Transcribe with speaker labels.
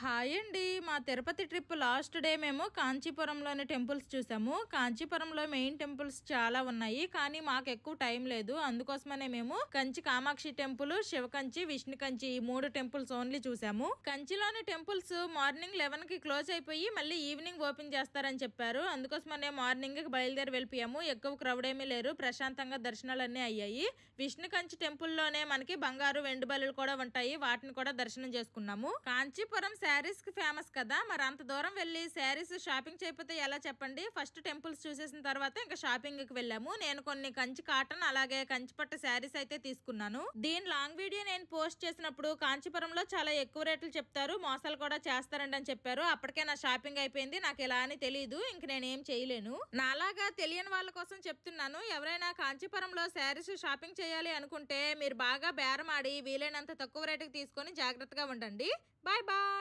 Speaker 1: Hi అండి. మా Tirupati trip last day మేము కాంచీపురంలోని టెంపుల్స్ చూసాము. కాంచీపురంలో మెయిన్ టెంపుల్స్ చాలా ఉన్నాయి, కానీ మాకు ఎక్కువ టైం లేదు. అందుకోసమనే మేము కంచి కామాక్షి టెంపుల్, శివకంచి, విష్ణు కంచి ఈ 3 టెంపుల్స్ ఓన్లీ చూసాము. కంచిలోని టెంపుల్స్ మార్నింగ్ 11 కి క్లోజ్ అయిపోయి మళ్ళీ ఈవినింగ్ ఓపెన్ చేస్తారని చెప్పారు. అందుకోసమనే మార్నింగ్ బయలుదేరి వెళ్ళిపోయాము. ఎక్కువ క్రౌడ్ ఏమీ లేరు, ప్రశాంతంగా దర్శనాలన్నీ అయ్యాయి. విష్ణు కంచి టెంపుల్లోనే మనకి బంగారు వెండి బలులు కూడా ఉంటాయి, వాటిని కూడా దర్శనం చేసుకున్నాము. కాంచీపురం శారీస్ కి ఫేమస్ కదా, మరి అంత దూరం వెళ్ళి శారీస్ షాపింగ్ చేయకపోతే ఎలా చెప్పండి. ఫస్ట్ టెంపుల్స్ చూసేసిన తర్వాత ఇంకా షాపింగ్ కి వెళ్ళాము. నేను కొన్ని కంచి కాటన్ అలాగే కంచి పట్టు శారీస్ అయితే తీసుకున్నాను. దీని లాంగ్ వీడియో నేను పోస్ట్ చేసినప్పుడు కాంచీపురంలో చాలా ఎక్కువ రేట్లు చెప్తారు, మోసాలు కూడా చేస్తారండి అని చెప్పారు. అప్పటికే నా షాపింగ్ అయిపోయింది, నాకు ఎలా అని తెలియదు, ఇంక నేనేం చేయలేను. నాలాగా తెలియని వాళ్ళ కోసం చెప్తున్నాను. ఎవరైనా కాంచీపురంలో శారీస్ షాపింగ్ చేయాలి అనుకుంటే మీరు బాగా బేరమాడి వీలైనంత తక్కువ రేటుకి తీసుకొని జాగ్రత్తగా ఉండండి. Bye bye.